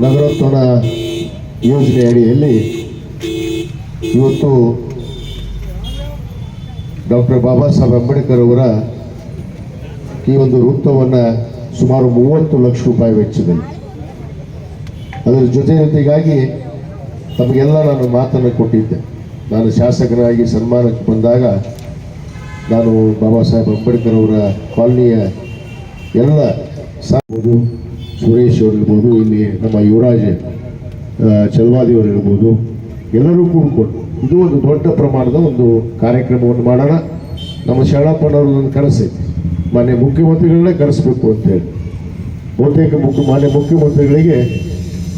ನಗರೋತ್ಥಾನ ಯೋಜನೆ ಅಡಿಯಲ್ಲಿ ಇವತ್ತು ಡಾಕ್ಟರ್ ಬಾಬಾ ಸಾಹೇಬ್ ಅಂಬೇಡ್ಕರ್ ಅವರ ಈ ಒಂದು ವೃತ್ತವನ್ನು ಸುಮಾರು 30 ಲಕ್ಷ ರೂಪಾಯಿ ವೆಚ್ಚದಲ್ಲಿ, ಅದರ ಜೊತೆಗಾಗಿ ತಮಗೆಲ್ಲ ನಾನು ಮಾತನ್ನು ಕೊಟ್ಟಿದ್ದೆ. ನಾನು ಶಾಸಕರಾಗಿ ಸನ್ಮಾನಕ್ಕೆ ಬಂದಾಗ ನಾನು ಬಾಬಾ ಸಾಹೇಬ್ ಅಂಬೇಡ್ಕರ್ ಅವರ ಕಾಲನಿಯ ಎಲ್ಲ ಸಾರ್ಬೋದು, ಸುರೇಶ್ ಅವರಿರ್ಬೋದು, ಇಲ್ಲಿ ನಮ್ಮ ಯುವರಾಜ್ ಚಲವಾದಿಯವರು ಇರ್ಬೋದು, ಎಲ್ಲರೂ ಕೂಡಿಕೊಂಡು ಇದು ಒಂದು ದೊಡ್ಡ ಪ್ರಮಾಣದ ಒಂದು ಕಾರ್ಯಕ್ರಮವನ್ನು ಮಾಡೋಣ. ನಮ್ಮ ಶರಣಪ್ಪನವ್ರದ್ದೊಂದು ಕನಸೈತಿ, ಮಾನ್ಯ ಮುಖ್ಯಮಂತ್ರಿಗಳನ್ನೇ ಕರೆಸಬೇಕು ಅಂತೇಳಿ. ಬಹುತೇಕ ಮಾನ್ಯ ಮುಖ್ಯಮಂತ್ರಿಗಳಿಗೆ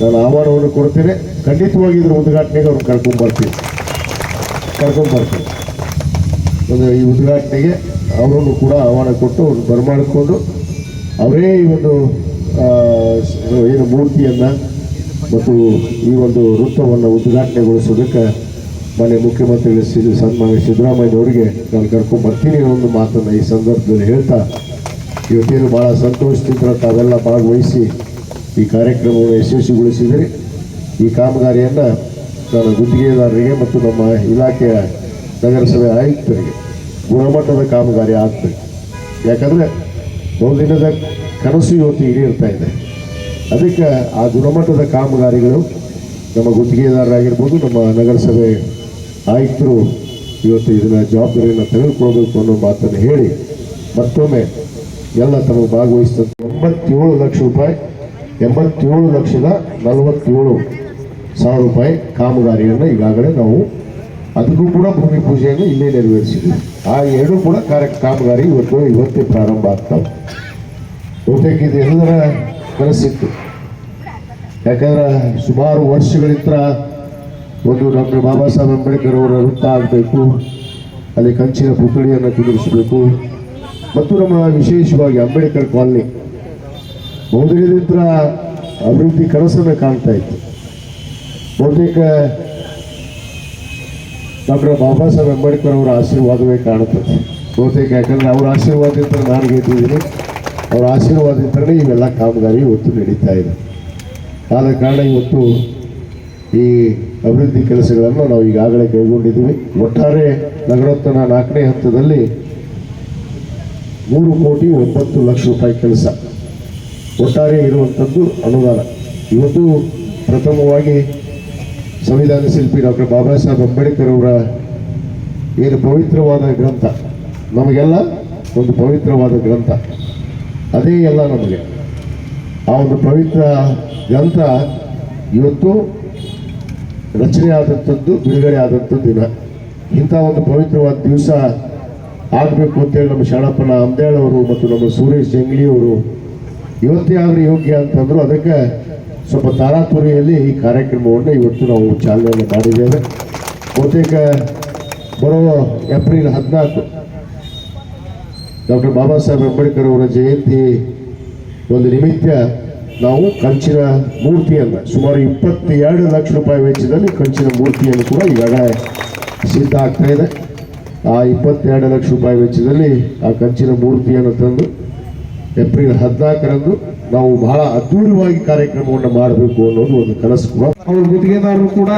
ನಾನು ಆಹ್ವಾನವನ್ನು ಕೊಡ್ತೇನೆ. ಖಂಡಿತವಾಗಿ ಇದರ ಉದ್ಘಾಟನೆಗೆ ಅವ್ರನ್ನ ಕರ್ಕೊಂಡ್ಬರ್ತೀನಿ. ಒಂದು ಈ ಉದ್ಘಾಟನೆಗೆ ಅವರನ್ನು ಕೂಡ ಆಹ್ವಾನ ಕೊಟ್ಟು ಅವ್ರನ್ನ ಬರಮಾಡಿಕೊಂಡು ಅವರೇ ಈ ಒಂದು ಏನು ಮೂರ್ತಿಯನ್ನು ಮತ್ತು ಈ ಒಂದು ವೃತ್ತವನ್ನು ಉದ್ಘಾಟನೆಗೊಳಿಸೋದಕ್ಕೆ ಮಾನ್ಯ ಮುಖ್ಯಮಂತ್ರಿಗಳು ಸನ್ಮಾನ್ಯ ಸಿದ್ದರಾಮಯ್ಯನವರಿಗೆ ನಾನು ಕರ್ಕೊಂಡ್ಬರ್ತೀನಿ ಅನ್ನೋ ಮಾತನ್ನು ಈ ಸಂದರ್ಭದಲ್ಲಿ ಹೇಳ್ತಾ, ಇವತ್ತೇನು ಭಾಳ ಸಂತೋಷದಿಂದ ತಾವೆಲ್ಲ ಭಾಗವಹಿಸಿ ಈ ಕಾರ್ಯಕ್ರಮವನ್ನು ಯಶಸ್ವಿಗೊಳಿಸಿದರೆ ಈ ಕಾಮಗಾರಿಯನ್ನು ನಾನು ಗುತ್ತಿಗೆದಾರರಿಗೆ ಮತ್ತು ನಮ್ಮ ಇಲಾಖೆಯ ನಗರಸಭೆ ಆಯುಕ್ತರಿಗೆ ಗುಣಮಟ್ಟದ ಕಾಮಗಾರಿ ಆಗ್ತದೆ. ಯಾಕಂದರೆ ಬಹುದಿನದ ಕನಸು ಇವತ್ತು ಈಡೇರ್ತಾ ಇದೆ. ಅದಕ್ಕೆ ಆ ಗುಣಮಟ್ಟದ ಕಾಮಗಾರಿಗಳು ನಮ್ಮ ಗುತ್ತಿಗೆದಾರರಾಗಿರ್ಬೋದು, ನಮ್ಮ ನಗರಸಭೆ ಆಯುಕ್ತರು ಇವತ್ತು ಇದನ್ನು ಜವಾಬ್ದಾರಿಯನ್ನು ತೆಗೆದುಕೊಳ್ಬೇಕು ಅನ್ನೋ ಮಾತನ್ನು ಹೇಳಿ ಮತ್ತೊಮ್ಮೆ ಎಲ್ಲ ತಮ್ಮ ಭಾಗವಹಿಸಿದಂಥ 87 ಲಕ್ಷ ರೂಪಾಯಿ 87,47,000 ರೂಪಾಯಿ ಕಾಮಗಾರಿಯನ್ನು ಈಗಾಗಲೇ ನಾವು ಅದಕ್ಕೂ ಕೂಡ ಭೂಮಿ ಪೂಜೆಯನ್ನು ಇಲ್ಲೇ ನೆರವೇರಿಸಿದ್ವಿ. ಆ ಎರಡೂ ಕೂಡ ಕಾಮಗಾರಿ ಇವತ್ತೇ ಪ್ರಾರಂಭ ಆಗ್ತವೆ. ಬಹುತೇಕ ಇದು ಎಲ್ಲರ ಕನಸಿತ್ತು. ಯಾಕಂದ್ರೆ ಸುಮಾರು ವರ್ಷಗಳಿಂದ ಒಂದು ಡಾಕ್ಟರ್ ಬಾಬಾ ಸಾಹೇಬ್ ಅಂಬೇಡ್ಕರ್ ಅವರ ವೃತ್ತ ಆಗಬೇಕು, ಅಲ್ಲಿ ಕಂಚಿನ ಪುತ್ಥಳಿಯನ್ನು ಕುದುರಿಸಬೇಕು ಮತ್ತು ನಮ್ಮ ವಿಶೇಷವಾಗಿ ಅಂಬೇಡ್ಕರ್ ಕಾಲನಿ ಬಹುದಿನದಿಂದ ಅಭಿವೃದ್ಧಿ ಕನಸನ್ನು ಕಾಣ್ತಾ ಇತ್ತು. ಬಹುತೇಕ ಡಾಕ್ಟರ್ ಬಾಬಾ ಸಾಹೇಬ್ ಅಂಬೇಡ್ಕರ್ ಅವರ ಆಶೀರ್ವಾದವೇ ಕಾಣುತ್ತದೆ ಬಹುತೇಕ. ಯಾಕಂದರೆ ಅವರ ಆಶೀರ್ವಾದದಿಂದ ನಾನು ಗೆದ್ದಿದ್ದೀನಿ, ಅವರ ಆಶೀರ್ವಾದದಿಂದಲೇ ಇವೆಲ್ಲ ಕಾಮಗಾರಿ ಇವತ್ತು ನಡೀತಾ ಇದೆ. ಆದ ಕಾರಣ ಇವತ್ತು ಈ ಅಭಿವೃದ್ಧಿ ಕೆಲಸಗಳನ್ನು ನಾವು ಈಗಾಗಲೇ ಕೈಗೊಂಡಿದ್ದೀವಿ. ಒಟ್ಟಾರೆ ನಗರೋತ್ಥಾನ 4ನೇ ಹಂತದಲ್ಲಿ 3,09,00,000 ರೂಪಾಯಿ ಕೆಲಸ ಒಟ್ಟಾರೆ ಇರುವಂಥದ್ದು ಅನುದಾನ. ಇವತ್ತು ಪ್ರಥಮವಾಗಿ ಸಂವಿಧಾನ ಶಿಲ್ಪಿ ಡಾಕ್ಟರ್ ಬಾಬಾ ಸಾಹೇಬ್ ಅಂಬೇಡ್ಕರ್ ಅವರ ಏನು ಪವಿತ್ರವಾದ ಗ್ರಂಥ, ನಮಗೆಲ್ಲ ಒಂದು ಪವಿತ್ರವಾದ ಗ್ರಂಥ, ಅದೇ ಎಲ್ಲ ನಮಗೆ. ಆ ಒಂದು ಪವಿತ್ರ ಗ್ರಂಥ ಇವತ್ತು ರಚನೆ ಆದಂಥದ್ದು, ಬಿಡುಗಡೆ ಆದಂಥದ್ದು ದಿನ. ಇಂಥ ಒಂದು ಪವಿತ್ರವಾದ ದಿವಸ ಆಗಬೇಕು ಅಂತೇಳಿ ನಮ್ಮ ಶರಣಪ್ಪನ ಅಂಬ್ಯಾಳ್ ಅವರು ಮತ್ತು ನಮ್ಮ ಸುರೇಶ್ ಜಂಗ್ಲಿಯವರು ಇವತ್ತೇ ಆದರೆ ಯೋಗ್ಯ ಅಂತಂದರು. ಅದಕ್ಕೆ ಸ್ವಲ್ಪ ತಾರಾತುರಿಯಲ್ಲಿ ಈ ಕಾರ್ಯಕ್ರಮವನ್ನು ಇವತ್ತು ನಾವು ಚಾಲನೆಯನ್ನು ಮಾಡಿದ್ದೇವೆ. ಬಹುತೇಕ ಬರುವ ಏಪ್ರಿಲ್ 14 ಡಾಕ್ಟರ್ ಬಾಬಾ ಸಾಹೇಬ್ ಅಂಬೇಡ್ಕರ್ ಅವರ ಜಯಂತಿ ಒಂದು ನಿಮಿತ್ತ ನಾವು ಕಂಚಿನ ಮೂರ್ತಿಯನ್ನು ಸುಮಾರು 22 ಲಕ್ಷ ರೂಪಾಯಿ ವೆಚ್ಚದಲ್ಲಿ ಕಂಚಿನ ಮೂರ್ತಿಯನ್ನು ಕೂಡ ಈಗಾಗಲೇ ಸಿದ್ಧ ಆಗ್ತಾ ಇದೆ. ಆ 22 ಲಕ್ಷ ರೂಪಾಯಿ ವೆಚ್ಚದಲ್ಲಿ ಆ ಕಂಚಿನ ಮೂರ್ತಿಯನ್ನು ತಂದು ಏಪ್ರಿಲ್ 14ರಂದು ನಾವು ಬಹಳ ಅದ್ಭುತವಾಗಿ ಕಾರ್ಯಕ್ರಮವನ್ನು ಮಾಡಬೇಕು ಅನ್ನೋದು ಒಂದು ಕನಸು ಕೂಡ. ಅವ್ರ ಗುತ್ತಿಗೆದಾರರು ಕೂಡ